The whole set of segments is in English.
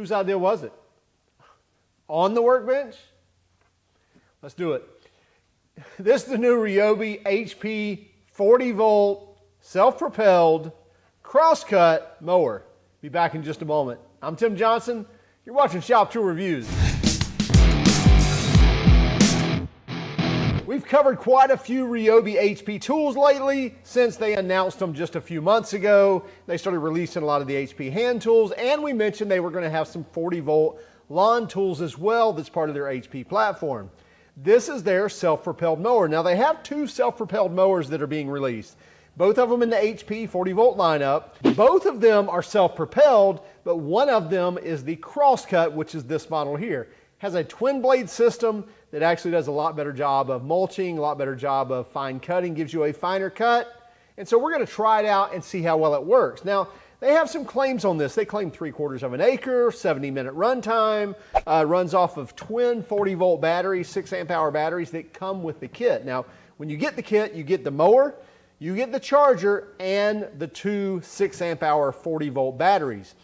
Whose idea was it? On the workbench? Let's do it. This is the new Ryobi HP 40V self-propelled CROSSCUT mower. Be back in just a moment. I'm Tim Johnson. You're watching Shop Tool Reviews. We've covered quite a few Ryobi HP tools lately since they announced them just a few months ago. They started releasing a lot of the HP hand tools, and we mentioned they were going to have some 40V lawn tools as well that's part of their HP platform. This is their self-propelled mower. Now they have two self-propelled mowers that are being released. Both of them in the HP 40V lineup. Both of them are self-propelled, but one of them is the CROSSCUT, which is this model here. Has a twin blade system that actually does a lot better job of mulching, a lot better job of fine cutting, gives you a finer cut. And so we're going to try it out and see how well it works. Now, they have some claims on this. They claim 3/4 of an acre, 70-minute runtime, runs off of twin 40V batteries, 6 amp hour batteries that come with the kit. Now, when you get the kit, you get the mower, you get the charger, and the two 6 amp hour 40V batteries.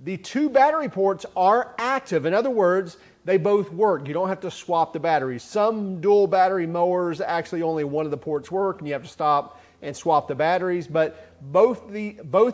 The two battery ports are active. In other words, they both work. You don't have to swap the batteries. Some dual battery mowers, actually only one of the ports work and you have to stop and swap the batteries, but both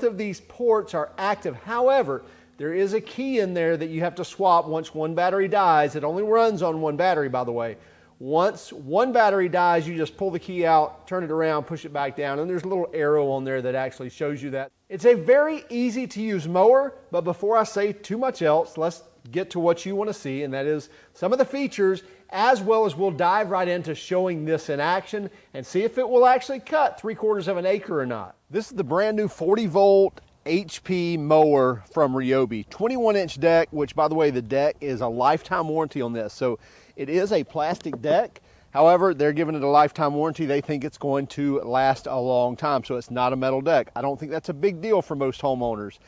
of these ports are active. However, there is a key in there that you have to swap once one battery dies. It only runs on one battery, by the way. Once one battery dies, you just pull the key out, turn it around, push it back down, and there's a little arrow on there that actually shows you that. It's a very easy to use mower, but before I say too much else, let's get to what you want to see, and that is some of the features, as well as we'll dive right into showing this in action and see if it will actually cut 3/4 of an acre or not. This is the brand new 40V HP mower from Ryobi. 21-inch deck, which by the way, the deck is a lifetime warranty on this. So it is a plastic deck. However, they're giving it a lifetime warranty. They think it's going to last a long time. So it's not a metal deck. I don't think that's a big deal for most homeowners.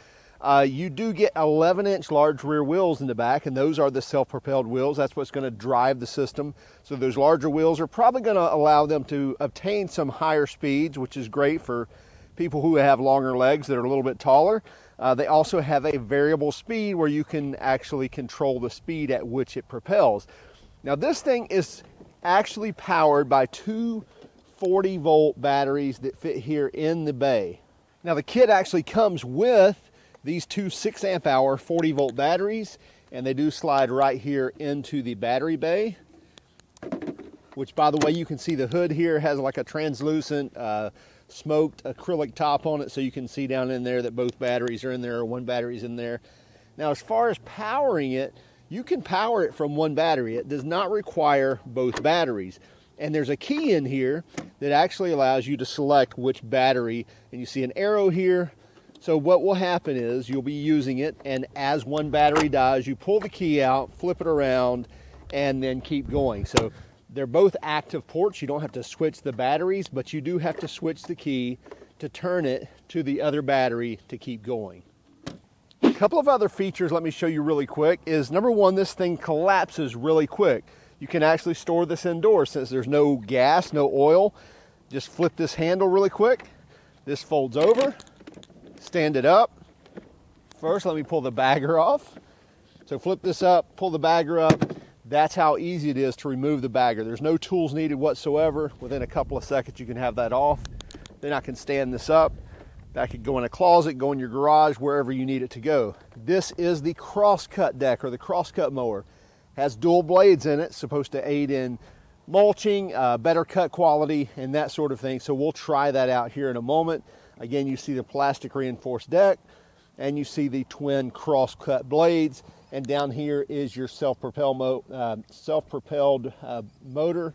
You do get 11-inch large rear wheels in the back, and those are the self-propelled wheels. That's what's going to drive the system. So those larger wheels are probably going to allow them to obtain some higher speeds, which is great for people who have longer legs that are a little bit taller. They also have a variable speed where you can actually control the speed at which it propels. Now this thing is actually powered by two 40V batteries that fit here in the bay. Now the kit actually comes with these two 6 amp hour 40V batteries, and they do slide right here into the battery bay, which by the way, you can see the hood here has like a translucent smoked acrylic top on it, so you can see down in there that both batteries are in there or one battery's in there. Now as far as powering it, you can power it from one battery. It does not require both batteries. And there's a key in here that actually allows you to select which battery, and you see an arrow here. So what will happen is you'll be using it, and as one battery dies, you pull the key out, flip it around, and then keep going. So they're both active ports. You don't have to switch the batteries, but you do have to switch the key to turn it to the other battery to keep going. A couple of other features let me show you really quick is, number one, this thing collapses really quick. You can actually store this indoors since there's no gas, no oil. Just flip this handle really quick. This folds over. Stand it up. First, let me pull the bagger off. So flip this up, pull the bagger up. That's how easy it is to remove the bagger. There's no tools needed whatsoever. Within a couple of seconds, you can have that off. Then I can stand this up. That could go in a closet, go in your garage, wherever you need it to go. This is the CROSSCUT deck, or the CROSSCUT mower. Has dual blades in it, supposed to aid in mulching, better cut quality, and that sort of thing. So we'll try that out here in a moment. Again, you see the plastic reinforced deck, and you see the twin CROSSCUT blades, and down here is your self-propelled motor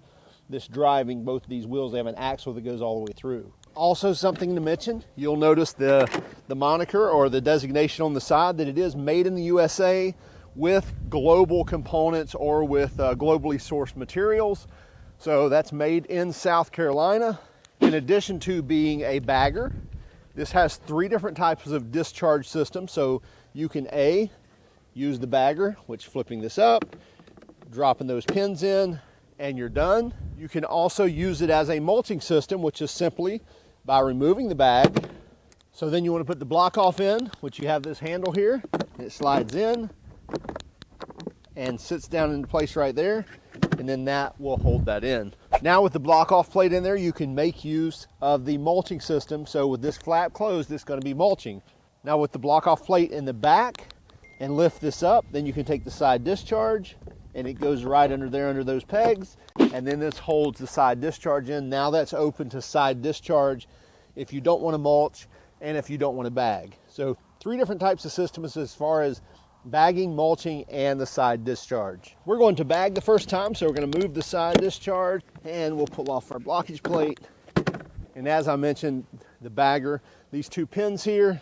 that's driving both of these wheels. They have an axle that goes all the way through. Also something to mention, you'll notice the moniker or the designation on the side that it is made in the USA with global components or with globally sourced materials. So that's made in South Carolina. In addition to being a bagger, this has 3 different types of discharge systems. So you can use the bagger, which flipping this up, dropping those pins in, and you're done. You can also use it as a mulching system, which is simply by removing the bag. So then you want to put the block off in, which you have this handle here, and it slides in, and sits down into place right there, and then that will hold that in. Now with the block off plate in there, you can make use of the mulching system. So with this flap closed, it's going to be mulching. Now with the block off plate in the back and lift this up, then you can take the side discharge and it goes right under there under those pegs, and then this holds the side discharge in. Now that's open to side discharge if you don't want to mulch and if you don't want to bag. So 3 different types of systems as far as bagging, mulching, and the side discharge. We're going to bag the first time, so we're going to move the side discharge and we'll pull off our blockage plate. And as I mentioned, the bagger, these 2 pins here,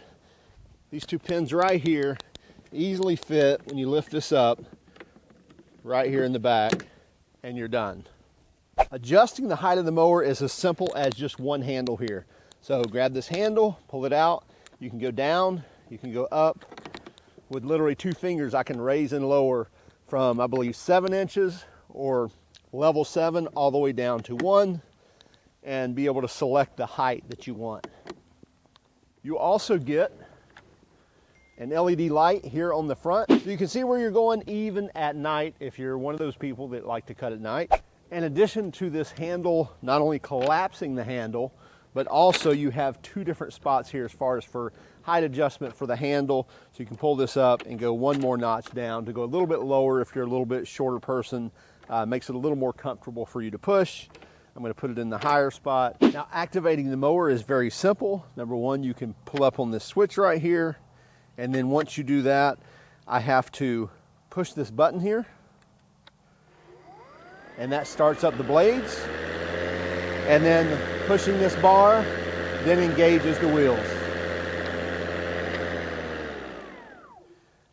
these 2 pins right here easily fit when you lift this up right here in the back, and you're done. Adjusting the height of the mower is as simple as just one handle here. So grab this handle, pull it out. You can go down, you can go up. With literally 2 fingers, I can raise and lower from, I believe, 7 inches or level 7 all the way down to 1, and be able to select the height that you want. You also get an LED light here on the front, so you can see where you're going even at night if you're one of those people that like to cut at night. In addition to this handle, not only collapsing the handle, but also you have 2 different spots here as far as for height adjustment for the handle. So you can pull this up and go 1 more notch down to go a little bit lower if you're a little bit shorter person. Makes it a little more comfortable for you to push. I'm going to put it in the higher spot. Now activating the mower is very simple. Number 1, you can pull up on this switch right here. And then once you do that, I have to push this button here. And that starts up the blades. And then pushing this bar then engages the wheels.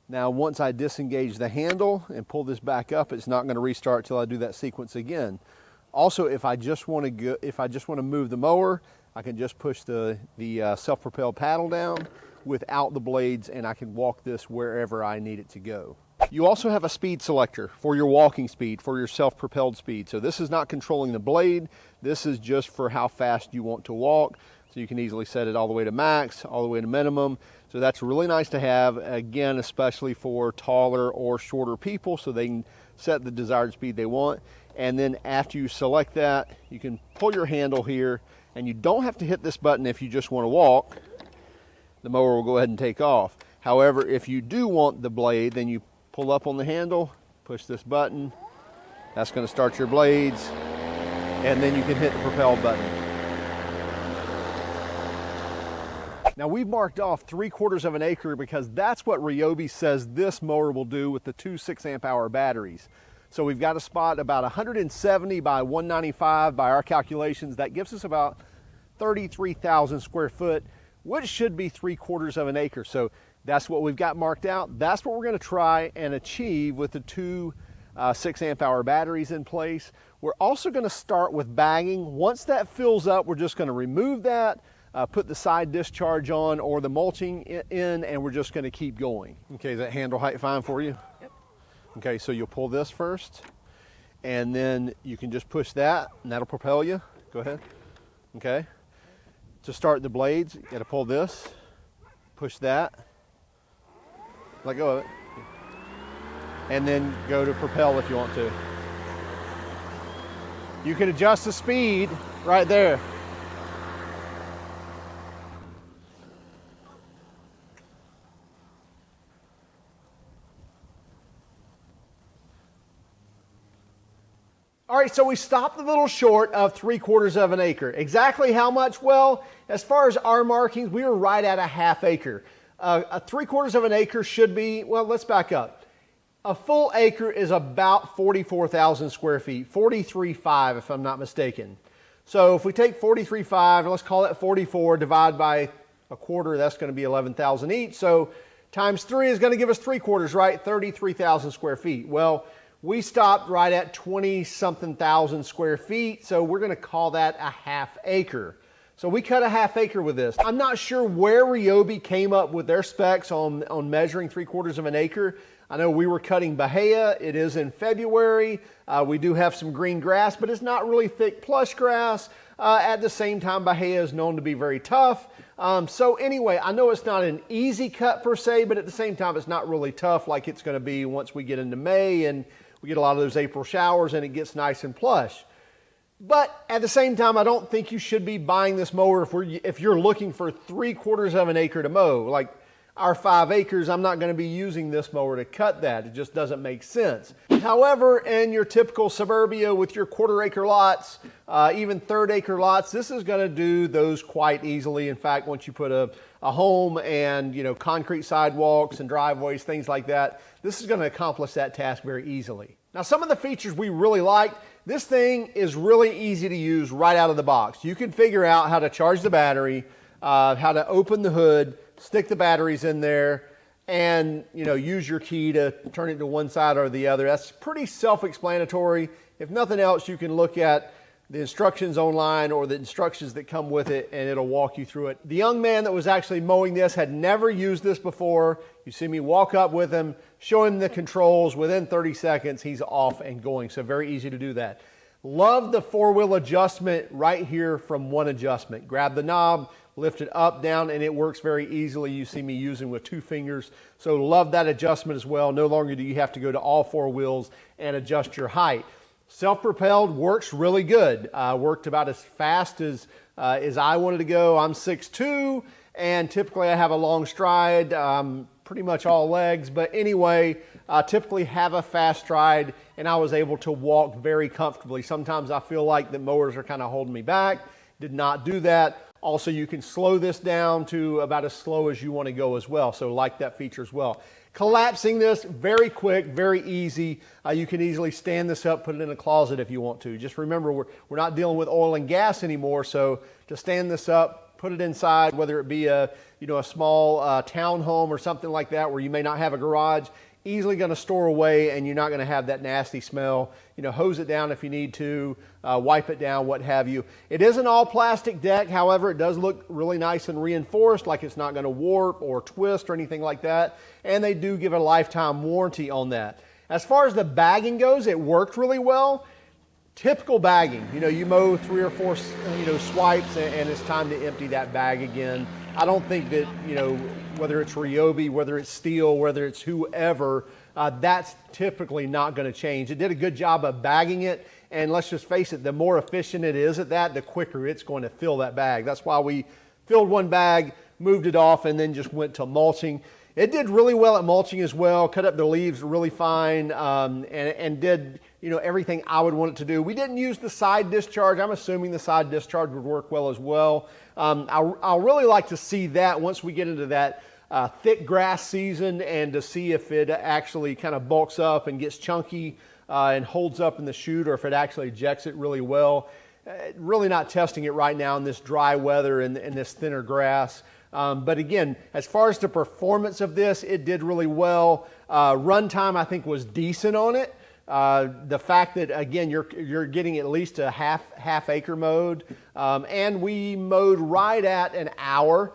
Now once I disengage the handle and pull this back up, it's not going to restart till I do that sequence again. Also, if I just want to move the mower, I can just push the self-propelled paddle down without the blades, and I can walk this wherever I need it to go. You also have a speed selector for your walking speed, for your self-propelled speed. So this is not controlling the blade. This is just for how fast you want to walk. So you can easily set it all the way to max, all the way to minimum. So that's really nice to have, again, especially for taller or shorter people, so they can set the desired speed they want. And then after you select that, you can pull your handle here, and you don't have to hit this button if you just want to walk. The mower will go ahead and take off. However, if you do want the blade, then you pull up on the handle, push this button. That's going to start your blades, and then you can hit the propel button. Now we've marked off 3/4 of an acre because that's what Ryobi says this mower will do with the 2 6-amp-hour batteries. So we've got a spot about 170 by 195 by our calculations. That gives us about 33,000 square foot, which should be 3/4 of an acre. So that's what we've got marked out. That's what we're going to try and achieve with the 2 6-amp-hour batteries in place. We're also going to start with bagging. Once that fills up, we're just going to remove that, put the side discharge on or the mulching in, and we're just going to keep going. Okay, is that handle height fine for you? Yep. Okay, so you'll pull this first, and then you can just push that, and that'll propel you. Go ahead. Okay. To start the blades, you got to pull this, push that, let go of it, and then go to propel if you want to. You can adjust the speed right there. All right, so we stopped a little short of 3/4 of an acre. Exactly how much? Well, as far as our markings, we were right at a 1/2 acre. A 3/4 of an acre should be, well, let's back up. A full acre is about 44,000 square feet, 43.5 if I'm not mistaken. So if we take 43.5, let's call it 44, divide by 1/4, that's going to be 11,000 each. So times 3 is going to give us 3/4, right? 33,000 square feet. Well, we stopped right at 20-something thousand square feet, so we're going to call that a 1/2 acre. So we cut a 1/2 acre with this. I'm not sure where Ryobi came up with their specs on measuring 3/4 of an acre. I know we were cutting Bahia. It is in February. We do have some green grass, but it's not really thick plush grass. At the same time, Bahia is known to be very tough. So anyway, I know it's not an easy cut per se, but at the same time, it's not really tough like it's going to be once we get into May and we get a lot of those April showers and it gets nice and plush. But at the same time, I don't think you should be buying this mower if you're looking for 3/4 of an acre to mow. Like our 5 acres, I'm not going to be using this mower to cut that. It just doesn't make sense. However, in your typical suburbia with your 1/4 acre lots, even 1/3 acre lots, this is going to do those quite easily. In fact, once you put a home and concrete sidewalks and driveways, things like that, this is going to accomplish that task very easily. Now, some of the features we really liked. This thing is really easy to use right out of the box. You can figure out how to charge the battery, how to open the hood, stick the batteries in there, and use your key to turn it to one side or the other. That's pretty self-explanatory. If nothing else, you can look at the instructions online or the instructions that come with it, and it'll walk you through it. The young man that was actually mowing this had never used this before. You see me walk up with him, show him the controls. Within 30 seconds, he's off and going. So very easy to do that. Love the 4-wheel adjustment right here from one adjustment. Grab the knob, lift it up, down, and it works very easily. You see me using with 2 fingers. So love that adjustment as well. No longer do you have to go to all 4 wheels and adjust your height. Self-propelled works really good. Worked about as fast as I wanted to go. I'm 6'2", and typically I have a long stride, pretty much all legs. But anyway, typically have a fast stride, and I was able to walk very comfortably. Sometimes I feel like the mowers are kind of holding me back. Did not do that. Also, you can slow this down to about as slow as you want to go as well. So like that feature as well. Collapsing this, very quick, very easy. You can easily stand this up, put it in a closet if you want to. Just remember, we're not dealing with oil and gas anymore. So to stand this up, put it inside, whether it be a small townhome or something like that where you may not have a garage, easily going to store away, and you're not going to have that nasty smell. Hose it down if you need to, wipe it down, what have you. It is an all plastic deck. However, it does look really nice and reinforced, like it's not going to warp or twist or anything like that. And they do give a lifetime warranty on that. As far as the bagging goes, it worked really well. Typical bagging, you mow 3 or 4, swipes, and it's time to empty that bag again. I don't think that, whether it's Ryobi, whether it's Steel, whether it's whoever, that's typically not going to change. It did a good job of bagging it, and let's just face it, the more efficient it is at that, the quicker it's going to fill that bag. That's why we filled one bag, moved it off, and then just went to mulching. It did really well at mulching as well, cut up the leaves really fine, and did everything I would want it to do. We didn't use the side discharge. I'm assuming the side discharge would work well as well. I'll really like to see that once we get into that thick grass season, and to see if it actually kind of bulks up and gets chunky and holds up in the chute, or if it actually ejects it really well. Really not testing it right now in this dry weather and this thinner grass. But again, as far as the performance of this, it did really well. Runtime, I think, was decent on it. The fact that, again, you're getting at least a half acre mowed, and we mowed right at an hour,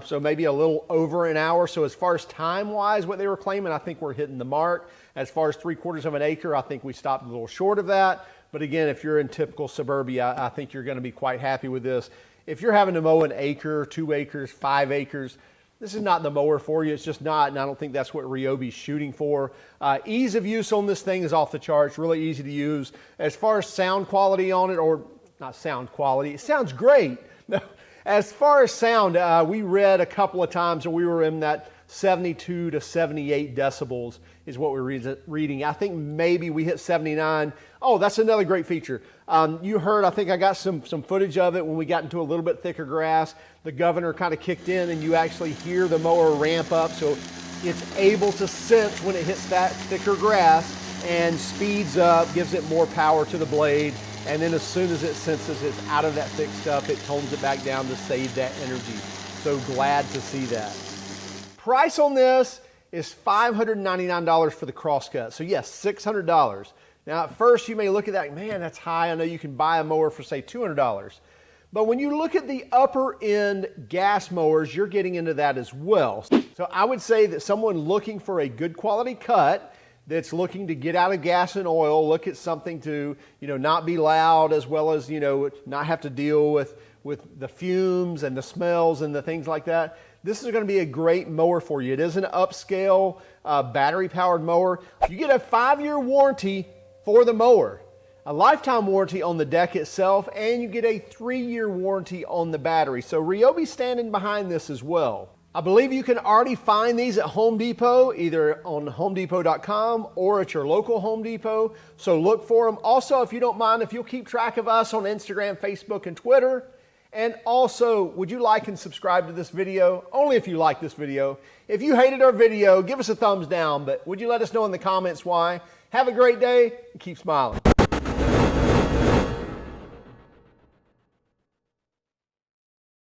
so maybe a little over an hour. So as far as time wise, what they were claiming, I think we're hitting the mark. As far as 3/4 of an acre, I think we stopped a little short of that. But again, if you're in typical suburbia, I think you're going to be quite happy with this. If you're having to mow an acre, 2 acres, 5 acres, this is not the mower for you. It's just not, and I don't think that's what Ryobi's shooting for. Ease of use on this thing is off the charts, really easy to use. As far as sound quality on it, or not sound quality, it sounds great. As far as sound, we read a couple of times, and we were in that 72 to 78 decibels is what we're reading. I think maybe we hit 79. Oh, that's another great feature. You heard, I think I got some footage of it when we got into a little bit thicker grass. The governor kind of kicked in, and you actually hear the mower ramp up, so it's able to sense when it hits that thicker grass and speeds up, gives it more power to the blade, and then as soon as it senses it's out of that thick stuff, it tones it back down to save that energy. So glad to see that. Price on this is $599 for the CROSSCUT. So yes, $600. Now at first you may look at that, man, that's high. I know you can buy a mower for say $200. But when you look at the upper end gas mowers, you're getting into that as well. So I would say that someone looking for a good quality cut, that's looking to get out of gas and oil, look at something to, not be loud, as well as, not have to deal with the fumes and the smells and the things like that. This is going to be a great mower for you. It is an upscale battery powered mower. You get a 5-year warranty for the mower, a lifetime warranty on the deck itself, and you get a 3-year warranty on the battery. So Ryobi's standing behind this as well. I believe you can already find these at Home Depot, either on homedepot.com or at your local Home Depot. So look for them. Also, if you don't mind, if you'll keep track of us on Instagram, Facebook, and Twitter. And also, would you like and subscribe to this video? Only if you like this video. If you hated our video, give us a thumbs down, but would you let us know in the comments why? Have a great day and keep smiling.